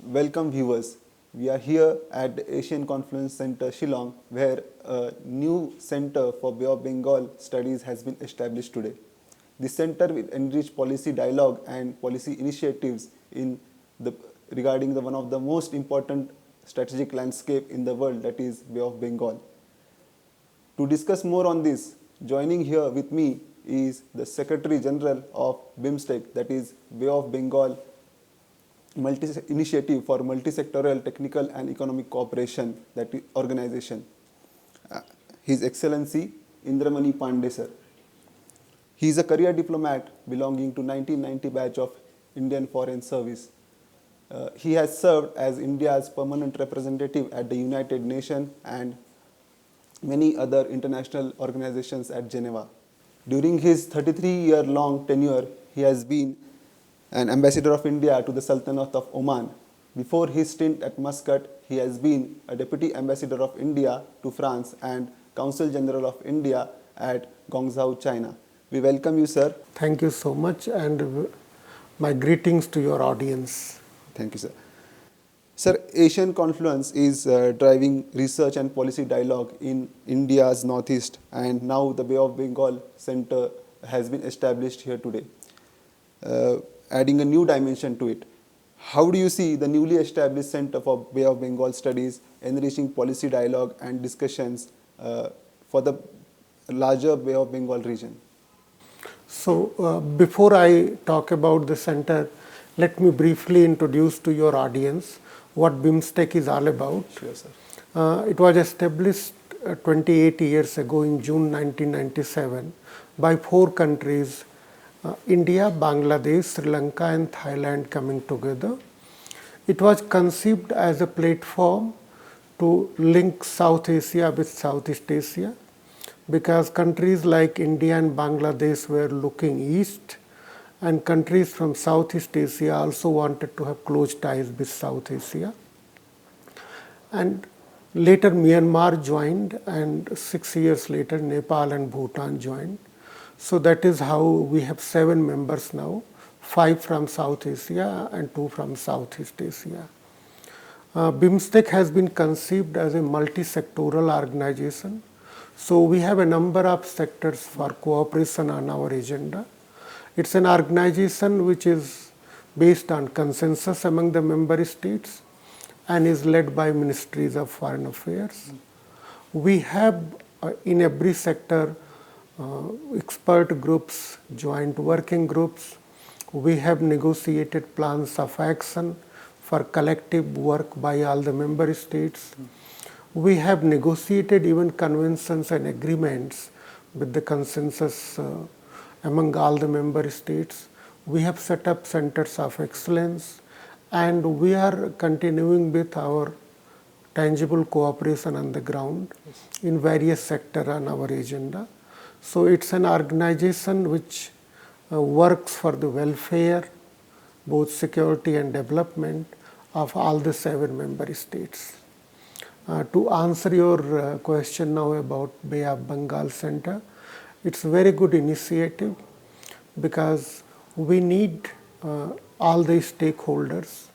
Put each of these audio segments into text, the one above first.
Welcome viewers. We are here at the Asian Confluence Center, Shillong, where a new center for Bay of Bengal studies has been established today. The center will enrich policy dialogue and policy initiatives regarding one of the most important strategic landscape in the world, that is Bay of Bengal. To discuss more on this, joining here with me is the Secretary General of BIMSTEC, that is Bay of Bengal Initiative for Multisectoral Technical and Economic Cooperation, that is organization. His Excellency INDRA Pandey sir. He is a career diplomat belonging to 1990 batch of Indian Foreign Service. He has served as India's permanent representative at the United Nations and many other international organizations at Geneva. During his 33-year-long tenure, he has been an ambassador of India to the Sultanate of Oman. Before his stint at Muscat, he has been a deputy ambassador of India to France and Consul General of India at Guangzhou, China. We welcome you, sir. Thank you so much, and my greetings to your audience. Thank you, sir. Sir, Asian Confluence is driving research and policy dialogue in India's northeast, and now the Bay of Bengal Center has been established here today, adding a new dimension to it. How do you see the newly established Center for Bay of Bengal Studies enriching policy dialogue and discussions for the larger Bay of Bengal region? So, before I talk about the center, let me briefly introduce to your audience what BIMSTEC is all about. Sure, sir. It was established 28 years ago in June 1997 by 4 countries, India, Bangladesh, Sri Lanka and Thailand coming together. It was conceived as a platform to link South Asia with Southeast Asia, because countries like India and Bangladesh were looking east, and countries from Southeast Asia also wanted to have close ties with South Asia. And later Myanmar joined, and 6 years later Nepal and Bhutan joined. So that is how we have 7 members now, 5 from South Asia and 2 from Southeast Asia. BIMSTEC has been conceived as a multi-sectoral organization. So we have a number of sectors for cooperation on our agenda. It's an organization which is based on consensus among the member states and is led by ministries of foreign affairs. We have in every sector expert groups, joint working groups. We have negotiated plans of action for collective work by all the member states. We have negotiated even conventions and agreements with the consensus among all the member states. We have set up centers of excellence, and we are continuing with our tangible cooperation on the ground in various sectors on our agenda. So it's an organization which works for the welfare, both security and development of all the 7 member states. To answer your question now about Bay of Bengal Center, it's a very good initiative because we need all the stakeholders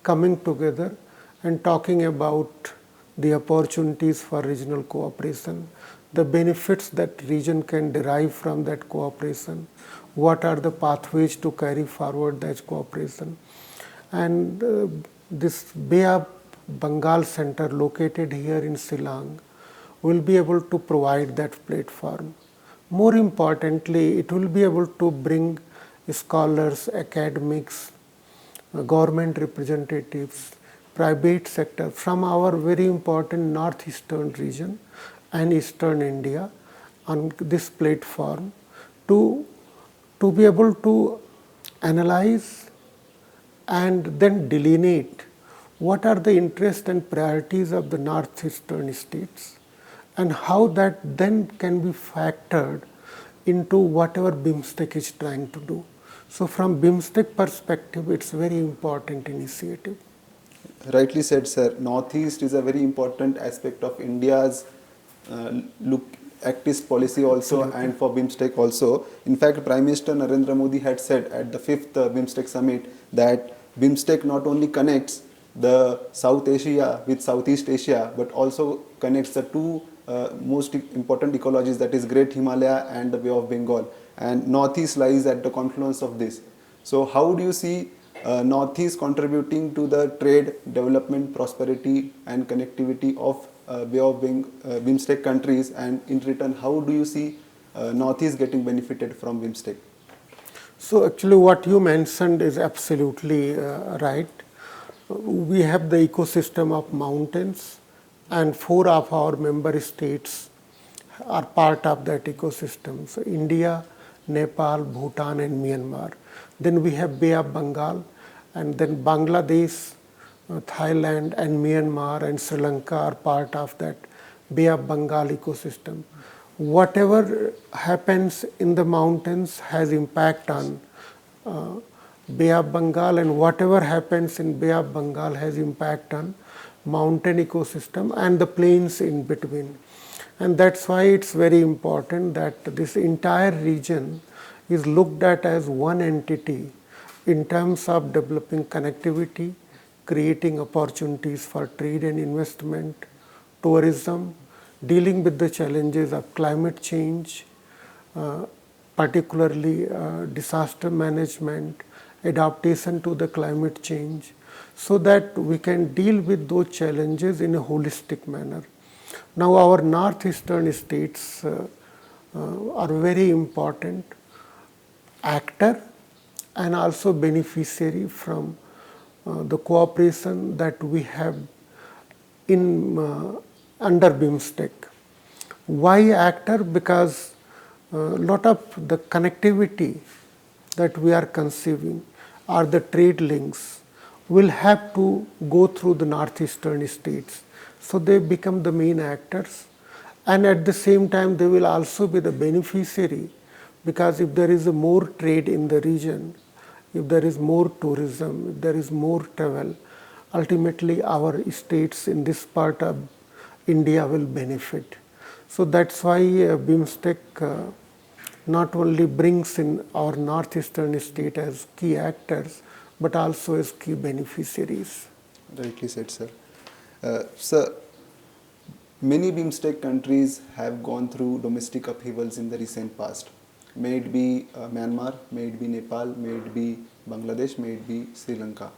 coming together and talking about the opportunities for regional cooperation, the benefits that region can derive from that cooperation, what are the pathways to carry forward that cooperation. And this Bay of Bengal Center located here in Shillong will be able to provide that platform. More importantly, it will be able to bring scholars, academics, government representatives, private sector from our very important northeastern region and eastern India on this platform to be able to analyze and then delineate what are the interests and priorities of the northeastern states, and how that then can be factored into whatever BIMSTEC is trying to do. So from BIMSTEC perspective, it's a very important initiative. Rightly said, sir. Northeast is a very important aspect of India's Act East policy also. Absolutely. And for BIMSTEC also. In fact, Prime Minister Narendra Modi had said at the 5th BIMSTEC summit that BIMSTEC not only connects the South Asia with Southeast Asia, but also connects the two most important ecologies, that is Great Himalaya and the Bay of Bengal. And Northeast lies at the confluence of this. So how do you see Northeast contributing to the trade, development, prosperity and connectivity of BIMSTEC countries, and in return, how do you see Northeast getting benefited from BIMSTEC? So actually what you mentioned is absolutely right. We have the ecosystem of mountains, and 4 of our member states are part of that ecosystem. So India, Nepal, Bhutan and Myanmar. Then we have Bay of Bengal, and then Bangladesh, Thailand and Myanmar and Sri Lanka are part of that Bay of Bengal ecosystem. Whatever happens in the mountains has impact on Bay of Bengal, and whatever happens in Bay of Bengal has impact on mountain ecosystem and the plains in between. And that's why it's very important that this entire region is looked at as one entity in terms of developing connectivity, creating opportunities for trade and investment, tourism, dealing with the challenges of climate change, particularly disaster management, adaptation to the climate change, so that we can deal with those challenges in a holistic manner. Now our northeastern states are very important actor and also beneficiary from the cooperation that we have in under BIMSTEC. Why actor? Because a lot of the connectivity that we are conceiving or the trade links will have to go through the northeastern states. So they become the main actors, and at the same time they will also be the beneficiary, because if there is more trade in the region, if there is more tourism, if there is more travel, ultimately our states in this part of India will benefit. So that's why BIMSTEC not only brings in our northeastern state as key actors, but also as key beneficiaries. Rightly said, sir. Sir, many BIMSTEC countries have gone through domestic upheavals in the recent past. May it be Myanmar, may it be Nepal, may it be Bangladesh, may it be Sri Lanka.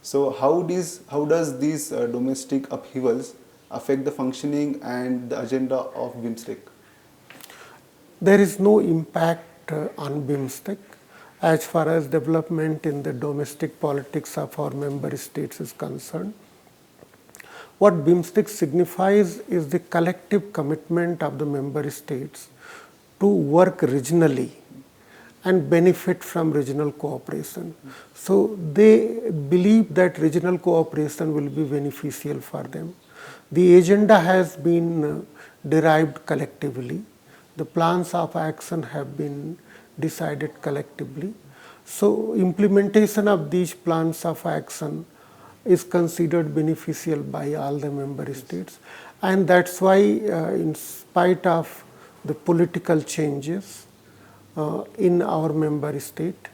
So how does these domestic upheavals affect the functioning and the agenda of BIMSTEC? There is no impact on BIMSTEC as far as development in the domestic politics of our member states is concerned. What BIMSTEC signifies is the collective commitment of the member states to work regionally and benefit from regional cooperation. So they believe that regional cooperation will be beneficial for them. The agenda has been derived collectively. The plans of action have been decided collectively. So implementation of these plans of action is considered beneficial by all the member states. And that's why in spite of the political changes in our member state,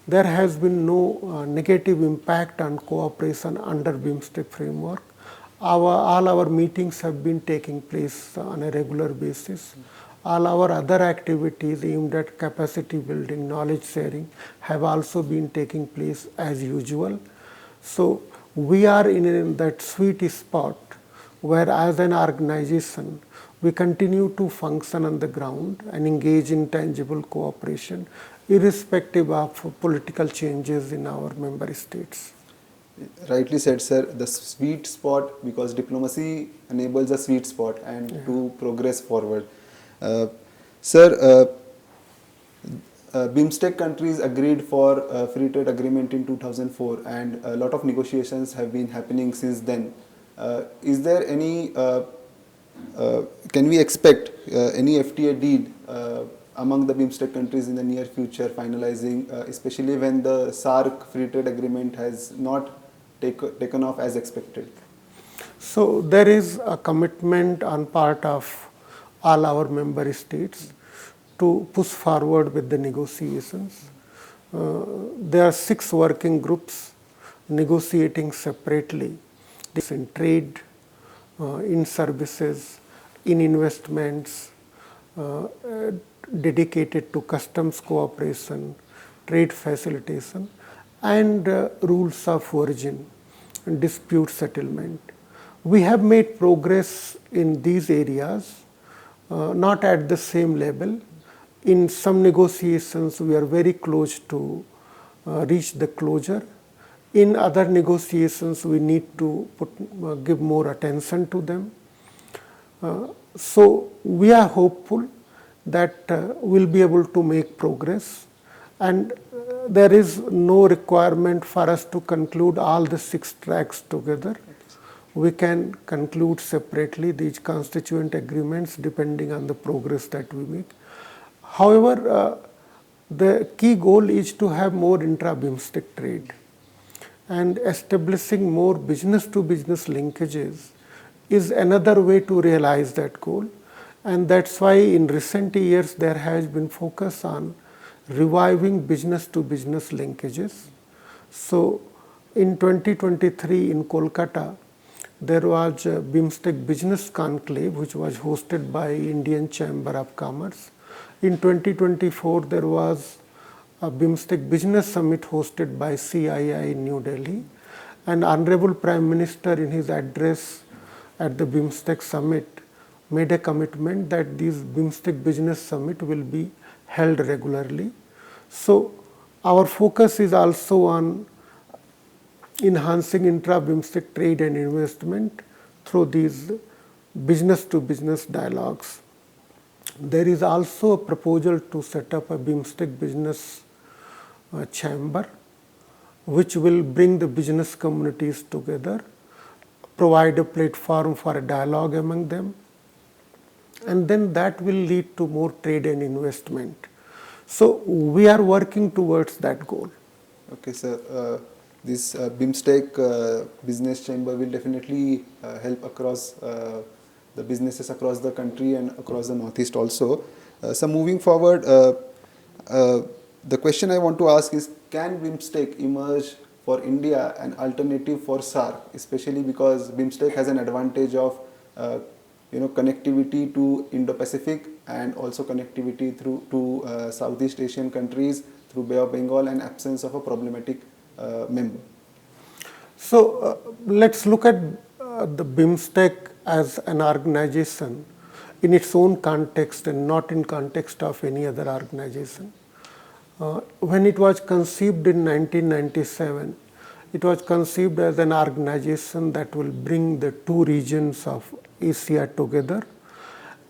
there has been no negative impact on cooperation under BIMSTEC framework. All our meetings have been taking place on a regular basis. All our other activities aimed at capacity building, knowledge sharing have also been taking place as usual. So we are in that sweet spot where as an organization we continue to function on the ground and engage in tangible cooperation irrespective of political changes in our member states. Rightly said, sir. The sweet spot, because diplomacy enables a sweet spot and to progress forward. Sir, BIMSTEC countries agreed for a free trade agreement in 2004, and a lot of negotiations have been happening since then. Is there any, can we expect any FTA deal among the BIMSTEC countries in the near future finalizing, especially when the SAARC free trade agreement has not taken off as expected? So there is a commitment on part of all our member states to push forward with the negotiations. There are 6 working groups negotiating separately this in trade, in services, in investments, dedicated to customs cooperation, trade facilitation, and rules of origin and dispute settlement. We have made progress in these areas, not at the same level. In some negotiations, we are very close to reach the closure. In other negotiations, we need to give more attention to them. So we are hopeful that we'll be able to make progress, and there is no requirement for us to conclude all the 6 tracks together. We can conclude separately these constituent agreements depending on the progress that we make. However, the key goal is to have more intra-BIMSTEC trade, and establishing more business-to-business linkages is another way to realize that goal. And that's why in recent years there has been focus on reviving business-to-business linkages. So in 2023 in Kolkata, there was a BIMSTEC Business Conclave which was hosted by Indian Chamber of Commerce. In 2024, there was a BIMSTEC Business Summit hosted by CII in New Delhi. And Honorable Prime Minister in his address at the BIMSTEC Summit made a commitment that these BIMSTEC Business Summit will be held regularly. So our focus is also on enhancing intra-BIMSTEC trade and investment through these business-to-business dialogues. There is also a proposal to set up a BIMSTEC business chamber, which will bring the business communities together, provide a platform for a dialogue among them, and then that will lead to more trade and investment. So we are working towards that goal. Okay, sir. This BIMSTEC business chamber will definitely help across the businesses across the country and across the Northeast also. So moving forward, the question I want to ask is, can BIMSTEC emerge for India an alternative for SAARC, especially because BIMSTEC has an advantage of connectivity to Indo-Pacific and also connectivity to Southeast Asian countries through Bay of Bengal and absence of a problematic member. So let's look at the BIMSTEC as an organization in its own context and not in context of any other organization. When it was conceived in 1997, it was conceived as an organization that will bring the 2 regions of Asia together,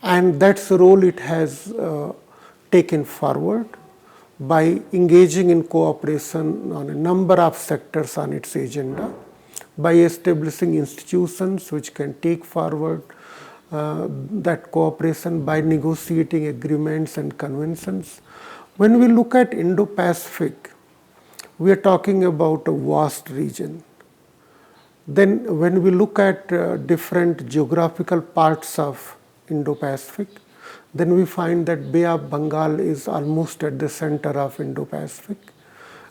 and that's the role it has taken forward by engaging in cooperation on a number of sectors on its agenda, by establishing institutions which can take forward that cooperation, by negotiating agreements and conventions. When we look at Indo-Pacific, we are talking about a vast region. Then when we look at different geographical parts of Indo-Pacific, then we find that Bay of Bengal is almost at the center of Indo-Pacific.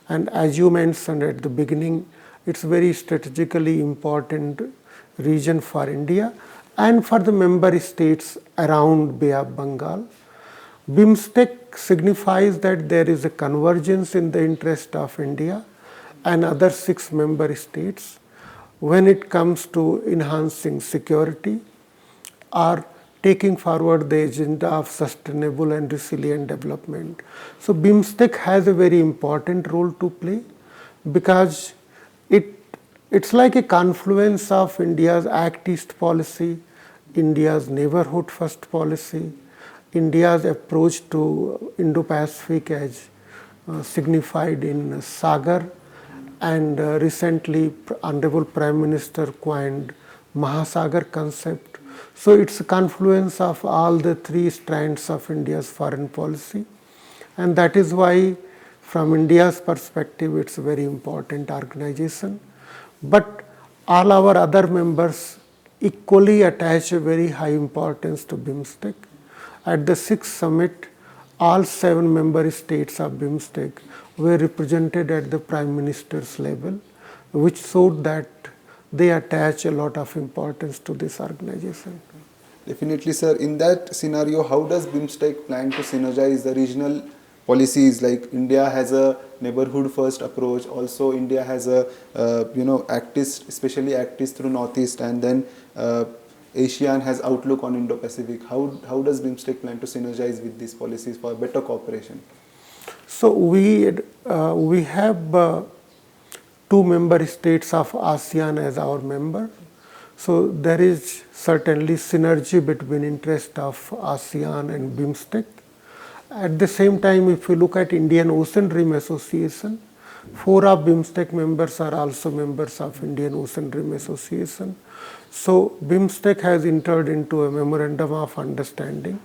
And as you mentioned at the beginning, it's a very strategically important region for India and for the member states around Bay of Bengal. BIMSTEC signifies that there is a convergence in the interest of India and other 6 member states when it comes to enhancing security or taking forward the agenda of sustainable and resilient development. So BIMSTEC has a very important role to play because it's like a confluence of India's Act East policy, India's neighborhood first policy, India's approach to Indo-Pacific as signified in Sagar, and recently Honorable Prime Minister coined Mahasagar concept. So it's a confluence of all the 3 strands of India's foreign policy, and that is why from India's perspective it's a very important organization. But all our other members equally attach a very high importance to BIMSTEC. At the 6th summit, all 7 member states of BIMSTEC were represented at the Prime Minister's level, which showed that they attach a lot of importance to this organization. Definitely, sir. In that scenario, how does BIMSTEC plan to synergize the regional policies? Like India has a neighborhood-first approach. Also, India has a Act East, especially Act East through Northeast, and then ASEAN has outlook on Indo-Pacific. How does BIMSTEC plan to synergize with these policies for better cooperation? So we have 2 member states of ASEAN as our member. So there is certainly synergy between interest of ASEAN and BIMSTEC. At the same time, if you look at Indian Ocean Rim Association, 4 of BIMSTEC members are also members of Indian Ocean Rim Association. So BIMSTEC has entered into a memorandum of understanding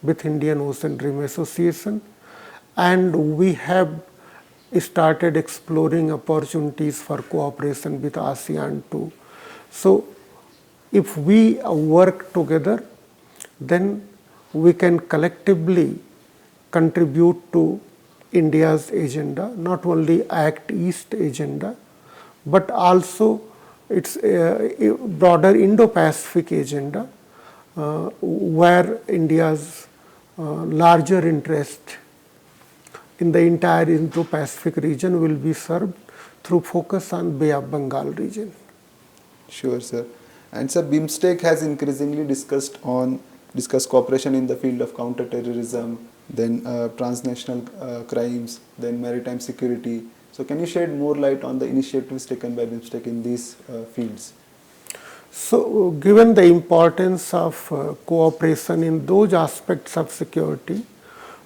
with Indian Ocean Rim Association, and we have started exploring opportunities for cooperation with ASEAN too. So if we work together, then we can collectively contribute to India's agenda, not only Act East agenda, but also its broader Indo-Pacific agenda, where India's larger interest in the entire Indo-Pacific region will be served through focus on Bay of Bengal region. Sure, sir. And sir, BIMSTEC has increasingly discussed cooperation in the field of counterterrorism, then transnational crimes, then maritime security. So can you shed more light on the initiatives taken by BIMSTEC in these fields? So given the importance of cooperation in those aspects of security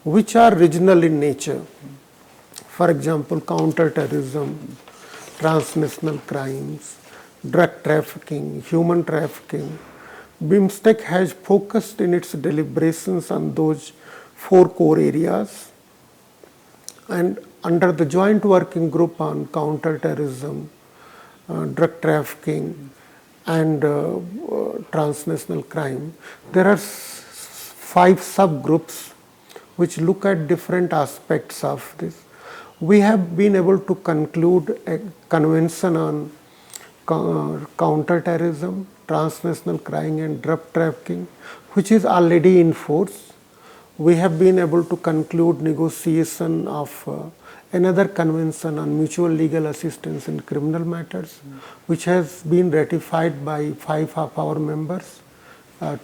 which are regional in nature, for example, counterterrorism, transnational crimes, drug trafficking, human trafficking, BIMSTEC has focused in its deliberations on those 4 core areas. And under the Joint Working Group on Counterterrorism, Drug Trafficking, and Transnational Crime, there are 5 subgroups which look at different aspects of this. We have been able to conclude a convention on counterterrorism, transnational crime, and drug trafficking, which is already in force. We have been able to conclude negotiation of another convention on mutual legal assistance in criminal matters, which has been ratified by 5 of our members.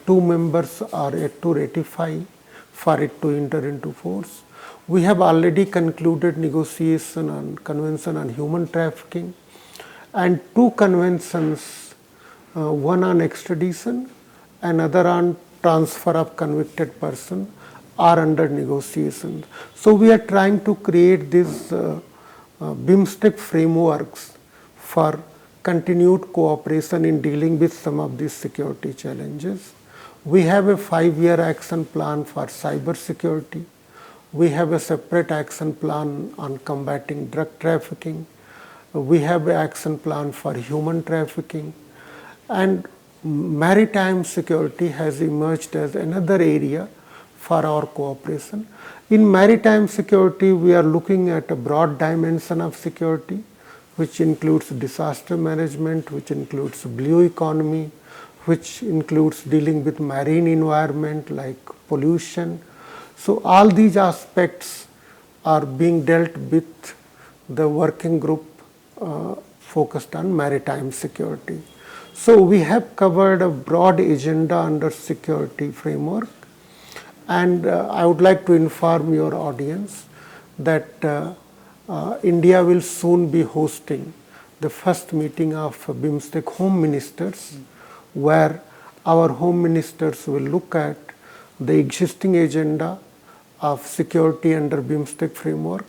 2 members are yet to ratify for it to enter into force. We have already concluded negotiation on convention on human trafficking, and 2 conventions, one on extradition, another on transfer of convicted person, are under negotiation. So we are trying to create these BIMSTEC frameworks for continued cooperation in dealing with some of these security challenges. We have a 5-year action plan for cyber security. We have a separate action plan on combating drug trafficking. We have an action plan for human trafficking. And maritime security has emerged as another area for our cooperation. In maritime security, we are looking at a broad dimension of security, which includes disaster management, which includes blue economy, which includes dealing with marine environment like pollution. So all these aspects are being dealt with the working group focused on maritime security. So we have covered a broad agenda under security framework, and I would like to inform your audience that India will soon be hosting the first meeting of BIMSTEC Home Ministers, where our Home Ministers will look at the existing agenda of security under BIMSTEC framework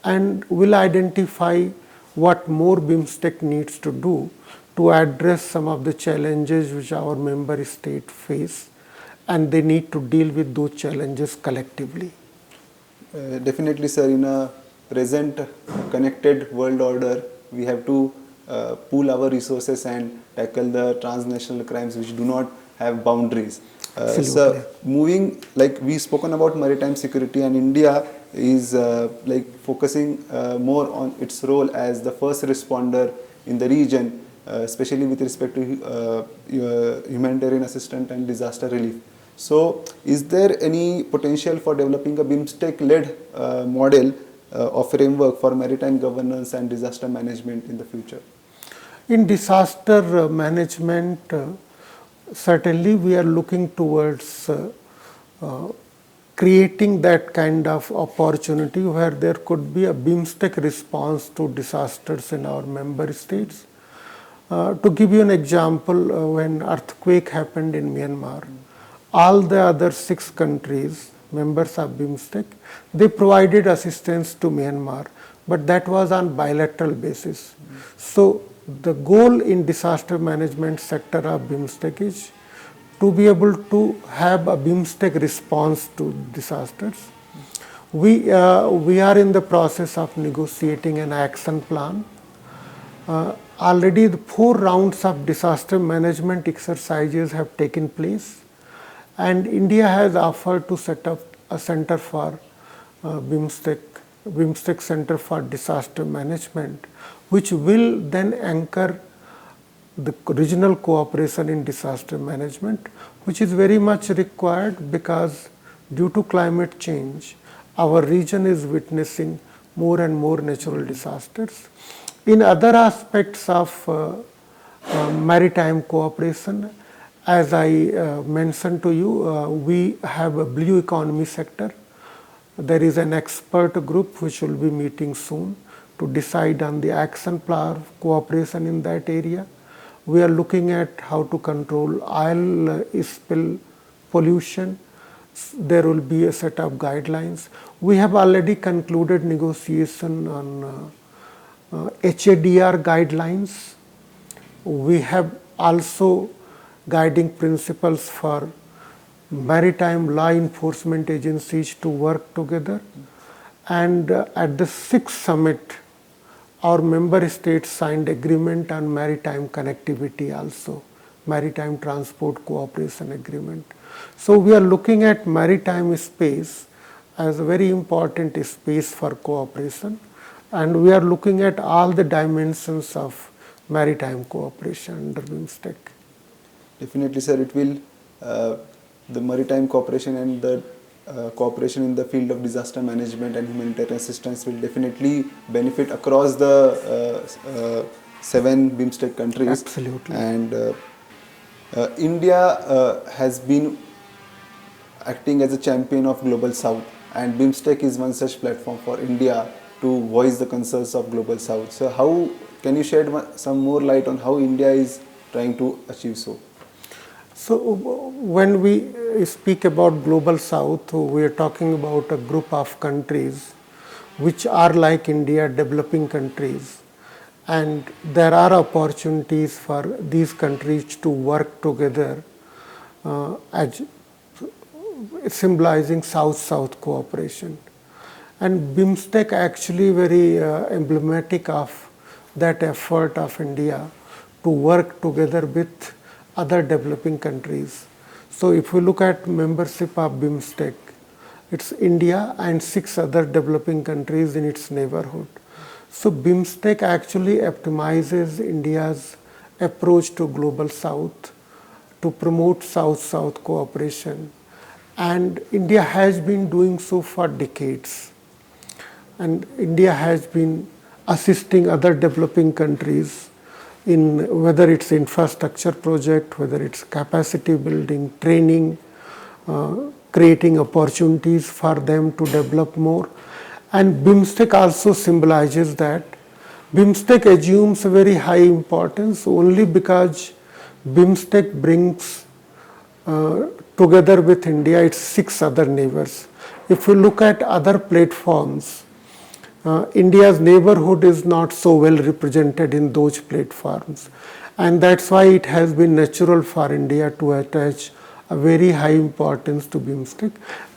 and will identify what more BIMSTEC needs to do to address some of the challenges which our member states face, and they need to deal with those challenges collectively. Definitely, sir. In a present connected world order, we have to pool our resources and tackle the transnational crimes which do not have boundaries. So moving, like we spoken about maritime security, and India is like focusing more on its role as the first responder in the region, especially with respect to humanitarian assistance and disaster relief. So, is there any potential for developing a BIMSTEC-led model or framework for maritime governance and disaster management in the future? In disaster management, certainly we are looking towards creating that kind of opportunity where there could be a BIMSTEC response to disasters in our member states. To give you an example, when earthquake happened in Myanmar, all the other 6 countries, members of BIMSTEC, they provided assistance to Myanmar, but that was on bilateral basis. So the goal in disaster management sector of BIMSTEC is to be able to have a BIMSTEC response to disasters. We are in the process of negotiating an action plan. Already the 4 rounds of disaster management exercises have taken place, and India has offered to set up a center for BIMSTEC Center for Disaster Management, which will then anchor the regional cooperation in disaster management, which is very much required because due to climate change, our region is witnessing more and more natural disasters. In other aspects of maritime cooperation, as I mentioned to you, we have a blue economy sector. There is an expert group which will be meeting soon to decide on the action plan of cooperation in that area. We are looking at how to control oil spill pollution. There will be a set of guidelines. We have already concluded negotiation on HADR guidelines. We have also guiding principles for maritime law enforcement agencies to work together. And at the 6th summit, our member states signed agreement on maritime connectivity also, maritime transport cooperation agreement. So we are looking at maritime space as a very important space for cooperation, and we are looking at all the dimensions of maritime cooperation under BIMSTEC. Definitely, sir, it will, the maritime cooperation and the cooperation in the field of disaster management and humanitarian assistance will definitely benefit across the 7 BIMSTEC countries. Absolutely. And India has been acting as a champion of Global South, and BIMSTEC is one such platform for India to voice the concerns of Global South. So how can you shed some more light on how India is trying to achieve so? So when we speak about Global South, we are talking about a group of countries which are like India, developing countries. And there are opportunities for these countries to work together as symbolizing South-South cooperation. And BIMSTEC actually very emblematic of that effort of India to work together with other developing countries. So if we look at membership of BIMSTEC, it's India and 6 other developing countries in its neighborhood. So BIMSTEC actually optimizes India's approach to Global South to promote South-South cooperation. And India has been doing so for decades. And India has been assisting other developing countries in whether it's infrastructure project, whether it's capacity building, training, creating opportunities for them to develop more. And BIMSTEC also symbolizes that. BIMSTEC assumes a very high importance only because BIMSTEC brings together with India its 6 other neighbors. If we look at other platforms, India's neighborhood is not so well represented in those platforms, and that's why it has been natural for India to attach a very high importance to BIMSTEC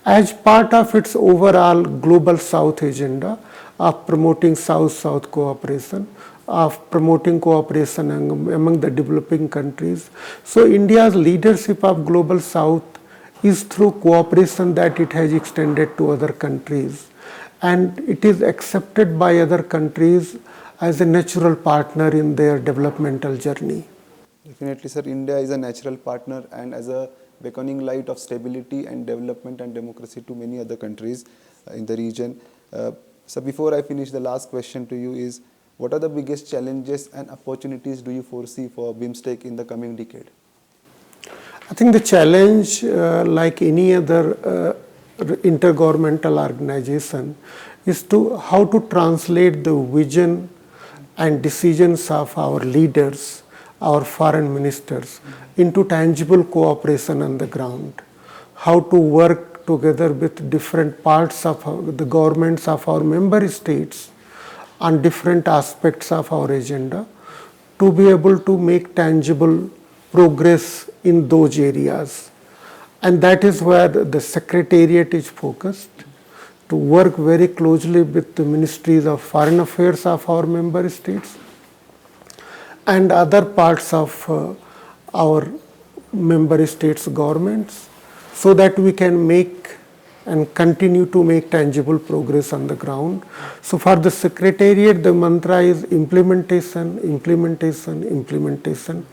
as part of its overall Global South agenda of promoting South-South cooperation, of promoting cooperation among the developing countries. So India's leadership of Global South is through cooperation that it has extended to other countries. And it is accepted by other countries as a natural partner in their developmental journey. Definitely, sir. India is a natural partner and as a beckoning light of stability and development and democracy to many other countries in the region. So, before I finish, the last question to you is: what are the biggest challenges and opportunities do you foresee for BIMSTEC in the coming decade? I think the challenge, like any other intergovernmental organization, is to how to translate the vision and decisions of our leaders, our foreign ministers, into tangible cooperation on the ground. How to work together with different parts of the governments of our member states on different aspects of our agenda to be able to make tangible progress in those areas. And that is where the Secretariat is focused, to work very closely with the ministries of foreign affairs of our member states and other parts of our member states' governments, so that we can make and continue to make tangible progress on the ground. So for the Secretariat, the mantra is implementation, implementation, implementation,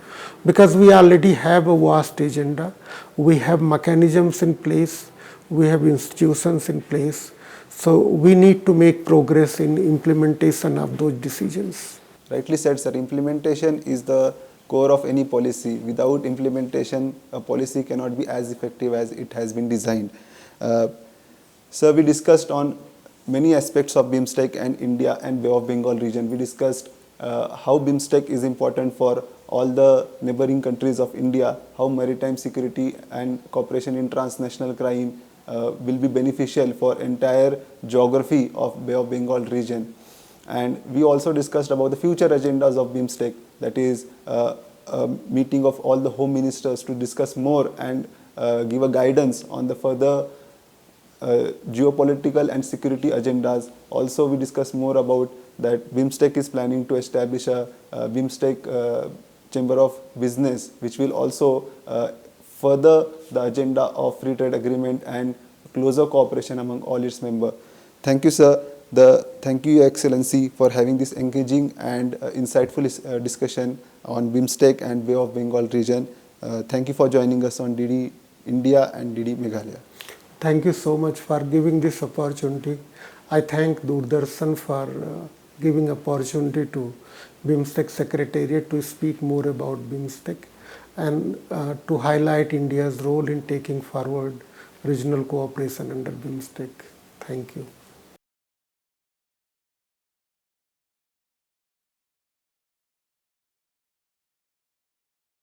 because we already have a vast agenda. We have mechanisms in place, we have institutions in place. So we need to make progress in implementation of those decisions. Rightly said, sir. Implementation is the core of any policy. Without implementation, a policy cannot be as effective as it has been designed. Sir, we discussed on many aspects of BIMSTEC and India and Bay of Bengal region. We discussed how BIMSTEC is important for all the neighboring countries of India, how maritime security and cooperation in transnational crime will be beneficial for entire geography of Bay of Bengal region. And we also discussed about the future agendas of BIMSTEC, that is a meeting of all the home ministers to discuss more and give a guidance on the further geopolitical and security agendas. Also, we discussed more about that BIMSTEC is planning to establish a BIMSTEC Chamber of Business, which will also further the agenda of free trade agreement and closer cooperation among all its members. Thank you, sir. Thank you, Your Excellency, for having this engaging and insightful discussion on BIMSTEC and Bay of Bengal region. Thank you for joining us on DD India and DD Meghalaya. Thank you so much for giving this opportunity. I thank Doordarshan for giving opportunity to BIMSTEC Secretariat to speak more about BIMSTEC and to highlight India's role in taking forward regional cooperation under BIMSTEC. Thank you.